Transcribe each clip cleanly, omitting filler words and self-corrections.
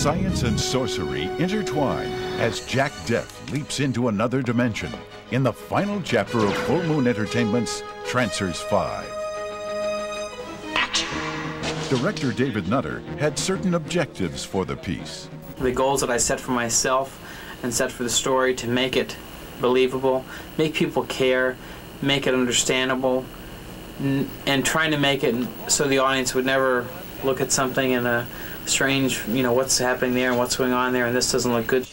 Science and sorcery intertwine as Jack Deth leaps into another dimension in the final chapter of Full Moon Entertainment's Trancers 5. Director David Nutter had certain objectives for the piece. The goals that I set for myself and set for the story to make it believable, make people care, make it understandable, and trying to make it so the audience would never look at something in a strange, what's happening there and what's going on there and this doesn't look good.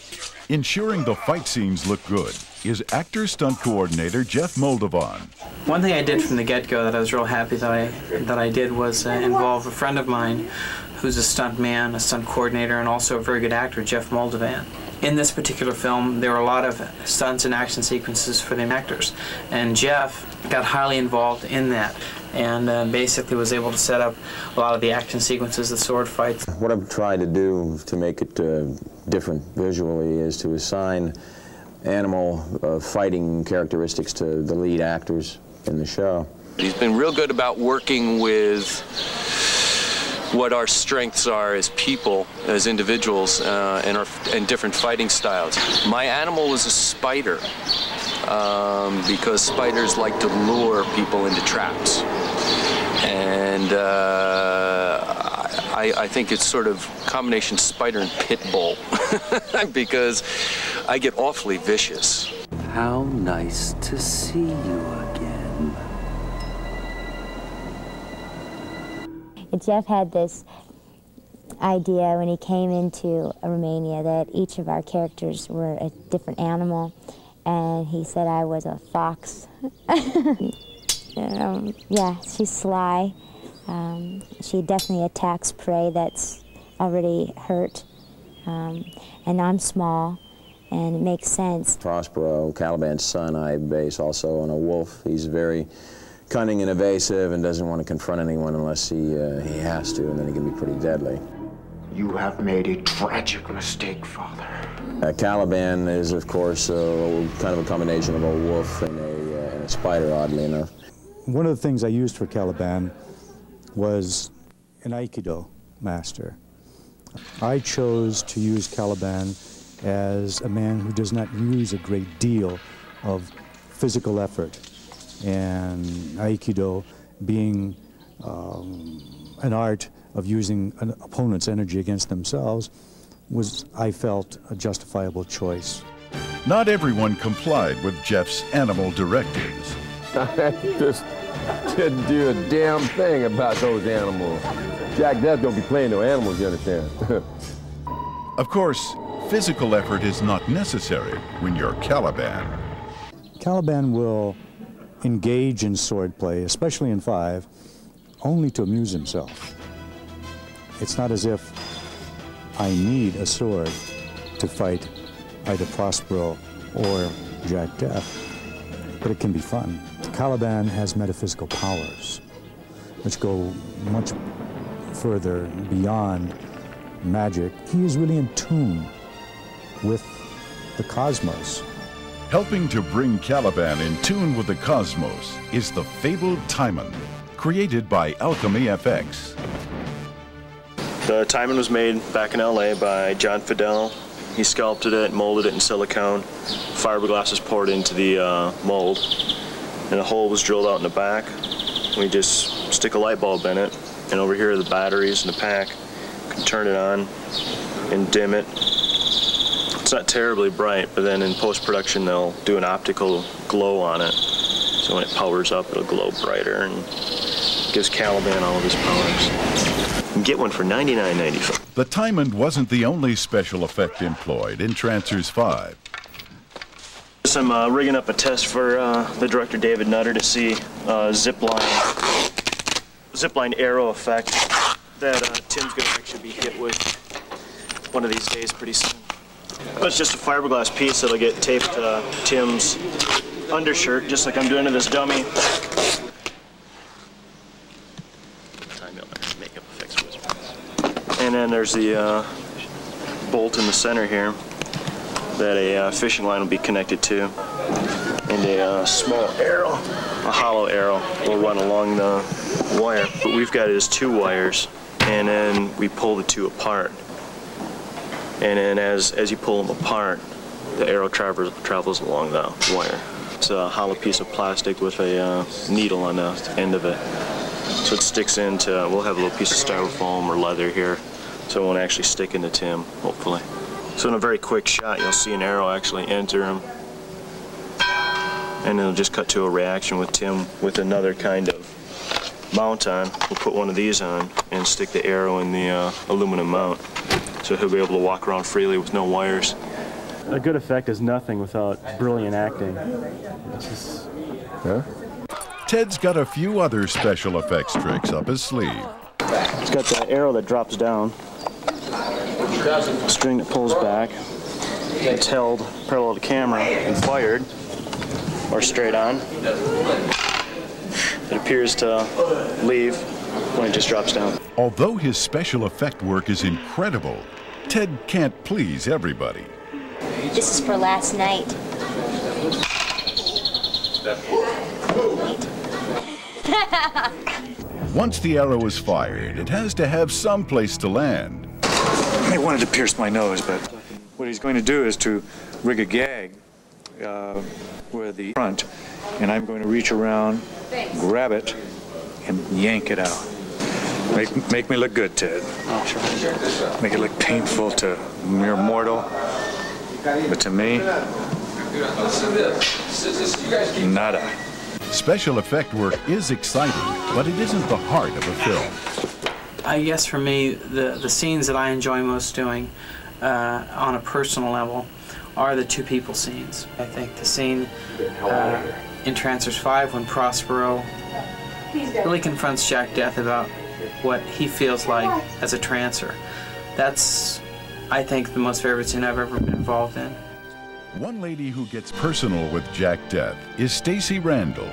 Ensuring the fight scenes look good is actor-stunt coordinator Jeff Moldovan. One thing I did from the get-go that I was real happy that I did was involve a friend of mine who's a stunt man, a stunt coordinator, and also a very good actor, Jeff Moldovan. In this particular film, there were a lot of stunts and action sequences for the actors, and Jeff got highly involved in that and basically was able to set up a lot of the action sequences, the sword fights. What I've tried to do to make it different visually is to assign animal fighting characteristics to the lead actors in the show. He's been real good about working with what our strengths are as people, as individuals, and different fighting styles. My animal was a spider, because spiders like to lure people into traps. And I think it's sort of combination spider and pit bull, because I get awfully vicious. How nice to see you again. Jeff had this idea when he came into Romania that each of our characters were a different animal, and he said I was a fox. Yeah, she's sly. She definitely attacks prey that's already hurt, and I'm small, and it makes sense. Prospero, Caliban's son, I base also on a wolf. He's very cunning and evasive and doesn't want to confront anyone unless he has to, and then he can be pretty deadly. You have made a tragic mistake, Father. Caliban is, of course, kind of a combination of a wolf and a spider, oddly enough. One of the things I used for Caliban was an Aikido master. I chose to use Caliban as a man who does not use a great deal of physical effort, and Aikido being an art of using an opponent's energy against themselves was, I felt, a justifiable choice. Not everyone complied with Jeff's animal directives. I just didn't do a damn thing about those animals. Jack Deth don't be playing no animals, you understand? Of course, physical effort is not necessary when you're Caliban. Caliban will engage in swordplay, especially in 5, only to amuse himself. It's not as if I need a sword to fight either Prospero or Jack Deth, but it can be fun. Caliban has metaphysical powers, which go much further beyond magic. He is really in tune with the cosmos. Helping to bring Caliban in tune with the cosmos is the fabled Timon, created by Alchemy FX. The Timon was made back in LA by John Fidel. He sculpted it, molded it in silicone. Fiberglass was poured into the mold, and a hole was drilled out in the back. We just stick a light bulb in it, and over here are the batteries in the pack. You can turn it on and dim it. It's not terribly bright, but then in post-production they'll do an optical glow on it. So when it powers up, it'll glow brighter and gives Caliban all of his powers. You can get one for $99.95. The Timon wasn't the only special effect employed in Trancers 5. I'm rigging up a test for the director David Nutter to see zipline arrow effect that Tim's going to actually be hit with one of these days pretty soon. But it's just a fiberglass piece that'll get taped to Tim's undershirt, just like I'm doing to this dummy. Makeup effects wizard. And then there's the bolt in the center here that a fishing line will be connected to, and a small arrow, a hollow arrow, will run along the wire. What we've got is 2 wires, and then we pull the 2 apart. And then as you pull them apart, the arrow travels along the wire. It's a hollow piece of plastic with a needle on the end of it. So it sticks into, we'll have a little piece of styrofoam or leather here, so it won't actually stick into Tim, hopefully. So in a very quick shot, you'll see an arrow actually enter him. And it'll just cut to a reaction with Tim with another kind of mount on. We'll put one of these on and stick the arrow in the aluminum mount. So he'll be able to walk around freely with no wires. A good effect is nothing without brilliant acting. It's just... Huh? Ted's got a few other special effects tricks up his sleeve. It's got the arrow that drops down, string that pulls back. It's held parallel to camera and fired, or straight on. It appears to leave when it just drops down. Although his special effect work is incredible, Ted can't please everybody. This is for last night. Once the arrow is fired, it has to have some place to land. He wanted to pierce my nose, but what he's going to do is to rig a gag with the front, and I'm going to reach around, grab it, and yank it out. Make me look good, Ted. Oh, sure. Make it look painful to mere mortal, but to me, nada. Special effect work is exciting, but it isn't the heart of a film. I guess for me, the scenes that I enjoy most doing on a personal level are the two people scenes. I think the scene in Trancers 5 when Prospero really confronts Jack Deth about what he feels like as a trancer. That's, I think, the most favorite scene I've ever been involved in. One lady who gets personal with Jack Deth is Stacy Randall.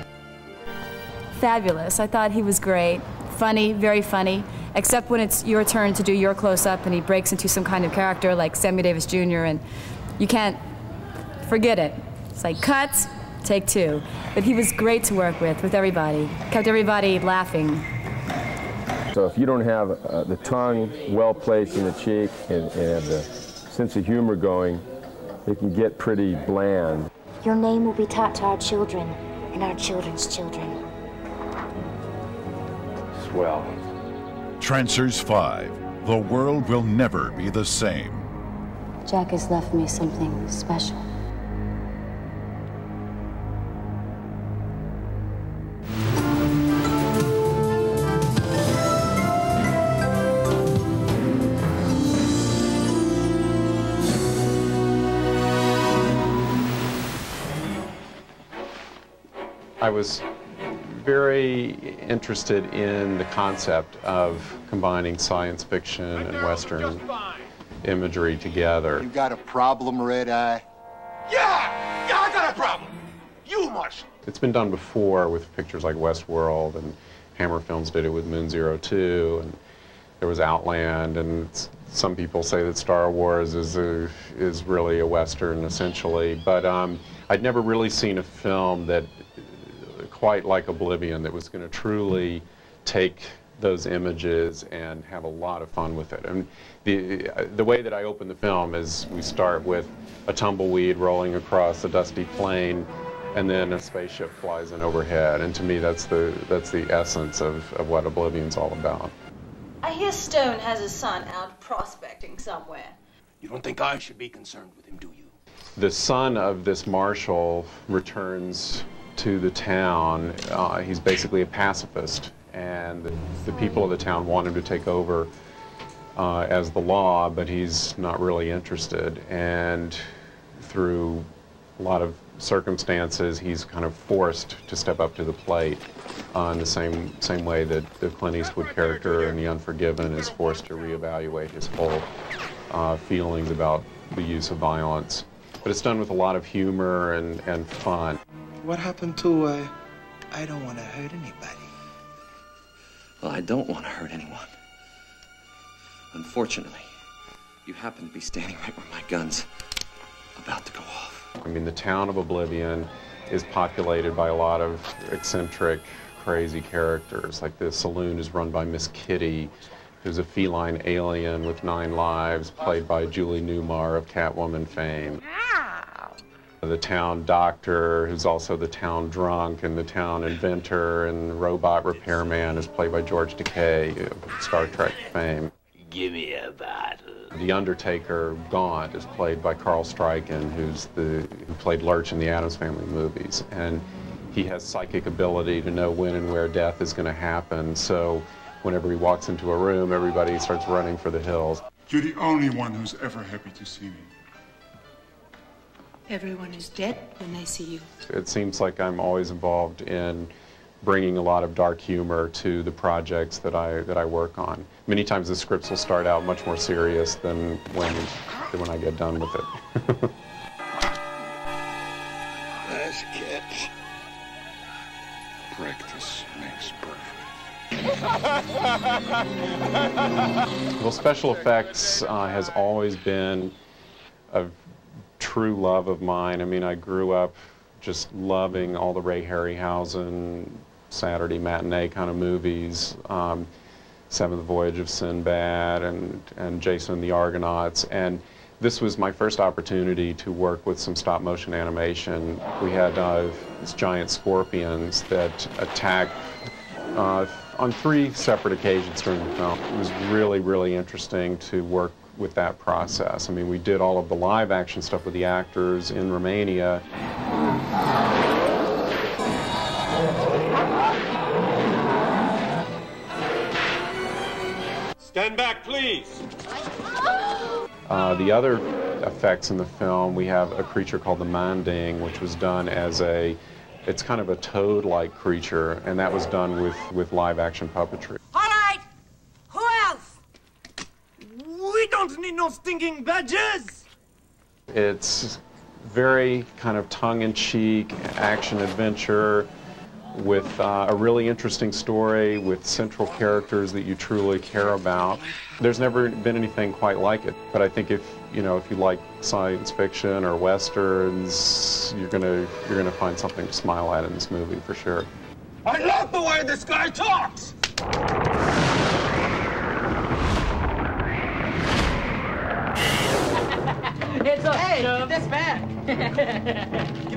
Fabulous. I thought he was great. Funny, very funny, except when it's your turn to do your close-up and he breaks into some kind of character like Sammy Davis Jr. and you can't forget it. It's like, cut, take two. But he was great to work with everybody. Kept everybody laughing. So if you don't have the tongue well placed in the cheek and have the sense of humor going, it can get pretty bland. Your name will be taught to our children and our children's children. Swell. Trancers 5. The world will never be the same. Jack has left me something special. I was very interested in the concept of combining science fiction and Western imagery together. You got a problem, Red Eye? Yeah, I got a problem. You, Marshall. It's been done before with pictures like Westworld, and Hammer Films did it with Moon 02, and there was Outland, and some people say that Star Wars is really a Western, essentially. But I'd never really seen a film that quite like Oblivion that was going to truly take those images and have a lot of fun with it. And the way that I open the film is we start with a tumbleweed rolling across a dusty plain, and then a spaceship flies in overhead. And to me, that's the essence of what Oblivion's all about. I hear Stone has a son out prospecting somewhere. You don't think I should be concerned with him, do you? The son of this marshal returns to the town. He's basically a pacifist, and the people of the town want him to take over as the law, but he's not really interested. And through a lot of circumstances, he's kind of forced to step up to the plate in the same way that the Clint Eastwood character in The Unforgiven is forced to reevaluate his whole feelings about the use of violence. But it's done with a lot of humor and fun. What happened to, I don't want to hurt anybody? Well, I don't want to hurt anyone. Unfortunately, you happen to be standing right where my gun's about to go off. I mean, the town of Oblivion is populated by a lot of eccentric, crazy characters. Like the saloon is run by Miss Kitty. who's a feline alien with 9 lives, played by Julie Newmar of Catwoman fame. The town doctor, who's also the town drunk, and the town inventor and robot repairman, is played by George Takei of Star Trek fame. Give me a bottle. The Undertaker, Gaunt, is played by Carl Stryken, who played Lurch in the Addams Family movies. And he has psychic ability to know when and where death is going to happen. So whenever he walks into a room, everybody starts running for the hills. You're the only one who's ever happy to see me. Everyone is dead when they see you. It seems like I'm always involved in bringing a lot of dark humor to the projects that I work on. Many times the scripts will start out much more serious than when I get done with it. Nice catch. Practice makes Well, special effects has always been a true love of mine. I mean, I grew up just loving all the Ray Harryhausen Saturday matinee kind of movies, Seventh Voyage of Sinbad and Jason and the Argonauts, and this was my first opportunity to work with some stop motion animation. We had these giant scorpions that attacked on 3 separate occasions during the film. It was really, really interesting to work with that process. I mean, we did all of the live action stuff with the actors in Romania. Stand back, please. The other effects in the film, we have a creature called the Manding, which was done as it's kind of a toad-like creature, and that was done with live action puppetry. All right. Who else? We don't need no stinking badges. It's very kind of tongue-in-cheek action-adventure with a really interesting story with central characters that you truly care about. There's never been anything quite like it, but I think if you like science fiction or westerns, you're gonna find something to smile at in this movie for sure. I love the way this guy talks. It's a hey, this back.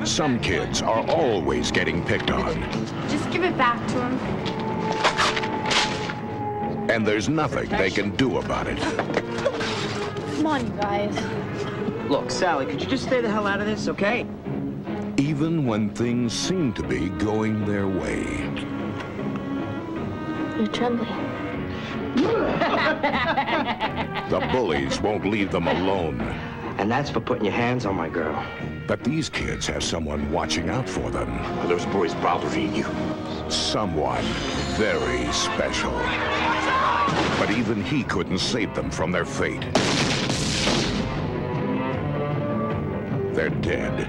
Some kids are always getting picked on. Just give it back to him. And there's nothing they can do about it. Come on, you guys. Look, Sally, could you just stay the hell out of this, okay? Even when things seem to be going their way. You're trembling. The bullies won't leave them alone. And that's for putting your hands on my girl. But these kids have someone watching out for them. Are those boys bothering you? Someone very special. But even he couldn't save them from their fate. They're dead,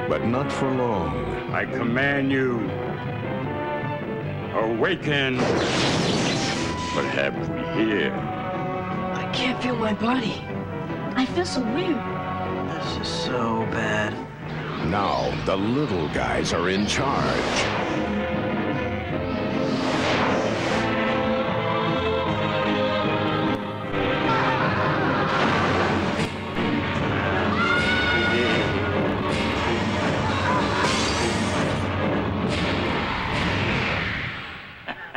but not for long. I command you, awaken. What have we here? I can't feel my body. I feel so weird. This is so bad. Now the little guys are in charge.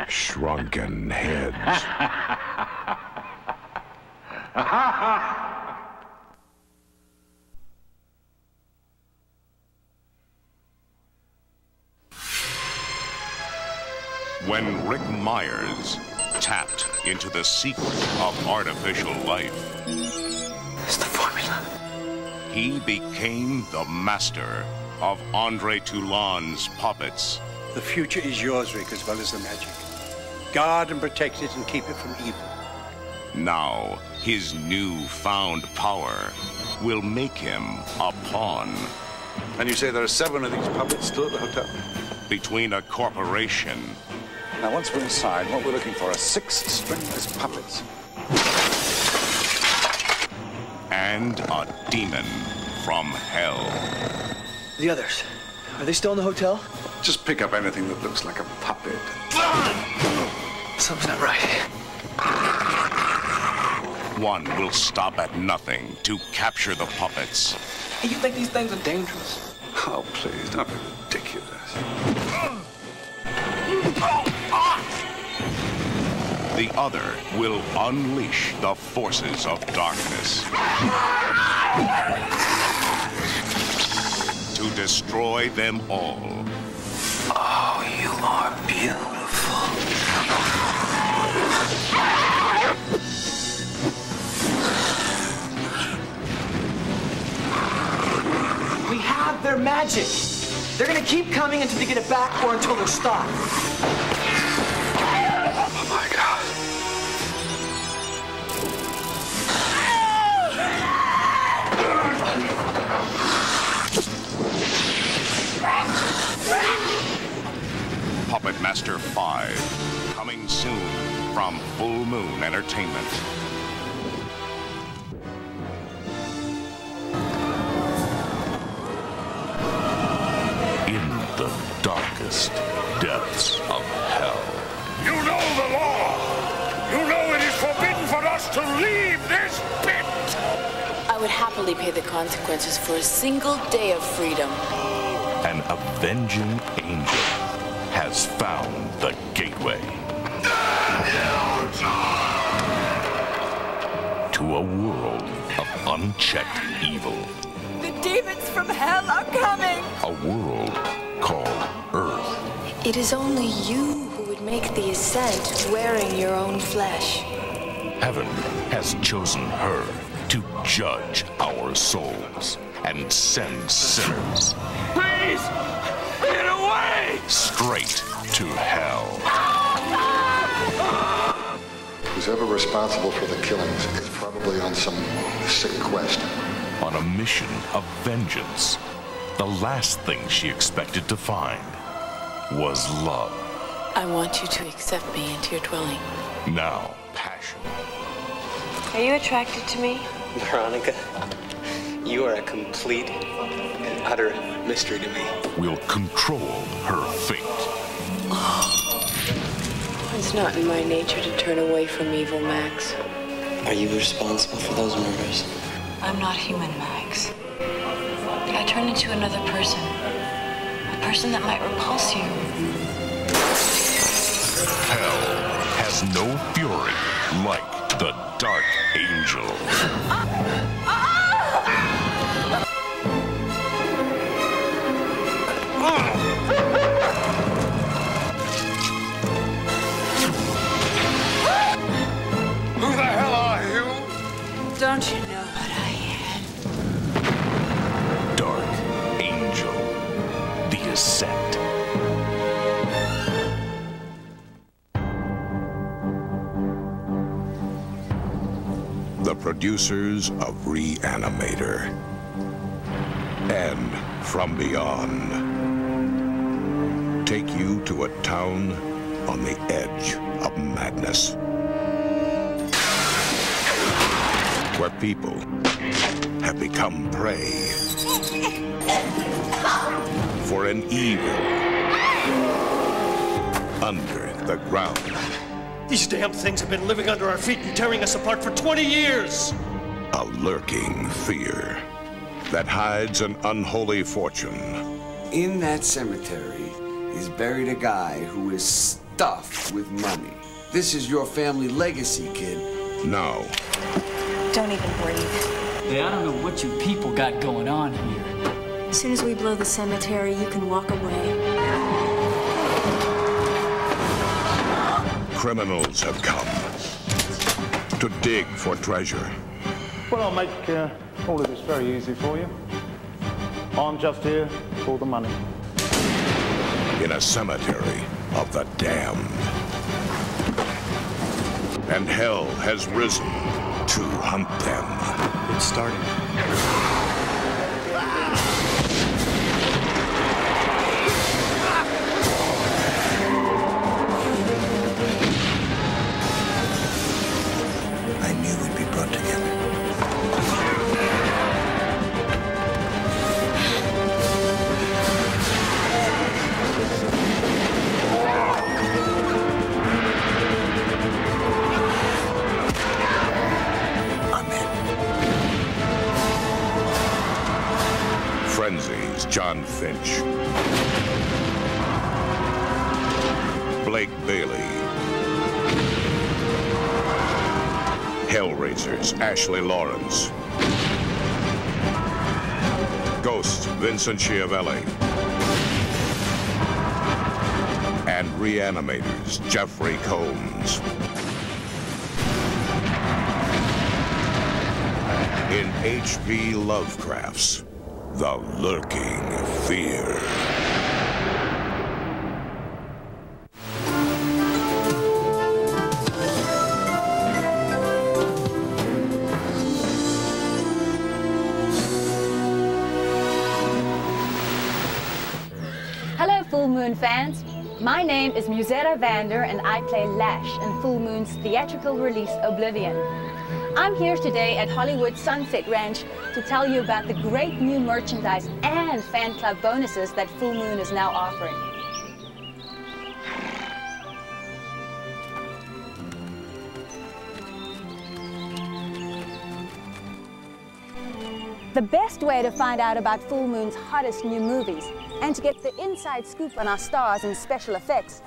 Shrunken heads. When Rick Myers tapped into the secret of artificial life, it's the formula. He became the master of Andre Toulon's puppets. The future is yours, Rick, as well as the magic. Guard and protect it and keep it from evil. Now, his new-found power will make him a pawn. And you say there are 7 of these puppets still at the hotel? Between a corporation. Now, once we're inside, what we're looking for are 6 stringless puppets. And a demon from hell. The others, are they still in the hotel? Just pick up anything that looks like a puppet. Something's not right. one will stop at nothing to capture the puppets. Hey, you think these things are dangerous? Oh, please, don't be ridiculous. The other will unleash the forces of darkness to destroy them all. Oh, you are beautiful. We have their magic. They're gonna keep coming until they get it back or until they're stopped. Oh my God. Puppet Master 5, coming soon from Full Moon Entertainment. In the darkest depths of hell. You know the law. You know it is forbidden for us to leave this pit. I would happily pay the consequences for a single day of freedom. An avenging angel has found the gateway to a world of unchecked evil. The demons from hell are coming! A world called Earth. It is only you who would make the ascent wearing your own flesh. Heaven has chosen her to judge our souls and send sinners. Please, get away! Straight to hell. Who's ever responsible for the killings is probably on some sick quest. On a mission of vengeance, the last thing she expected to find was love. I want you to accept me into your dwelling. Now, passion. Are you attracted to me? Veronica, you are a complete and utter mystery to me. Will control her fate. It's not in my nature to turn away from evil, Max. Are you responsible for those murders? I'm not human, Max. I turned into another person. A person that might repulse you. Hell has no fury like the Dark Angel. Who the hell are you? Don't you know what I am? Dark Angel. The Ascent. The producers of Reanimator and From Beyond take you to a town on the edge of madness, where people have become prey for an evil under the ground. These damn things have been living under our feet and tearing us apart for 20 years! A lurking fear that hides an unholy fortune. In that cemetery is buried a guy who is stuffed with money. This is your family legacy, kid. Now, Don't even breathe. Hey, I don't know what you people got going on here. As soon as we blow the cemetery, you can walk away. criminals have come to dig for treasure. Well, I'll make all of this very easy for you. I'm just here for the money. In a cemetery of the damned. And hell has risen to hunt them. It's starting. I knew we'd be brought together. John Finch, Blake Bailey, Hellraisers, Ashley Lawrence, Ghost, Vincent Schiavelli, and Reanimators, Jeffrey Combs. In H.P. Lovecraft's The Lurking Fear. Hello, Full Moon fans. My name is Musetta Vander and I play Lash in Full Moon's theatrical release Oblivion. I'm here today at Hollywood Sunset Ranch to tell you about the great new merchandise and fan club bonuses that Full Moon is now offering. The best way to find out about Full Moon's hottest new movies and to get the inside scoop on our stars and special effects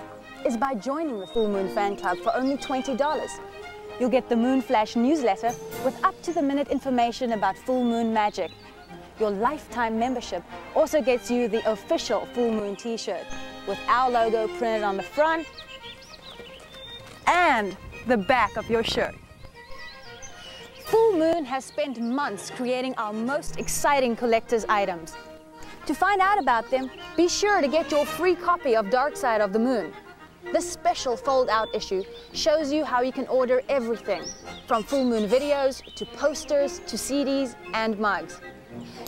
is by joining the Full Moon fan club for only $20. You'll get the Moon Flash newsletter with up-to-the-minute information about Full Moon magic. Your lifetime membership also gets you the official Full Moon t-shirt with our logo printed on the front and the back of your shirt. Full Moon has spent months creating our most exciting collector's items. To find out about them, be sure to get your free copy of Dark Side of the Moon. This special fold-out issue shows you how you can order everything, from Full Moon videos, to posters, to CDs and mugs.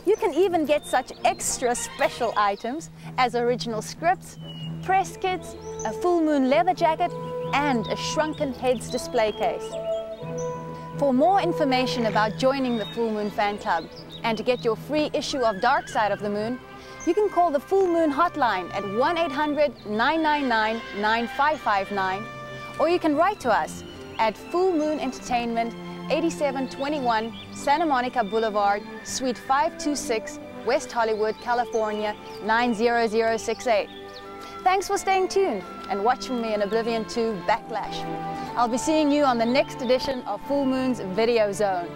You can even get such extra special items as original scripts, press kits, a Full Moon leather jacket, and a Shrunken Heads display case. For more information about joining the Full Moon fan club and to get your free issue of Dark Side of the Moon, you can call the Full Moon hotline at 1-800-999-9559, or you can write to us at Full Moon Entertainment, 8721 Santa Monica Boulevard, Suite 526, West Hollywood, California, 90068. Thanks for staying tuned and watching me in Oblivion 2 Backlash. I'll be seeing you on the next edition of Full Moon's Video Zone.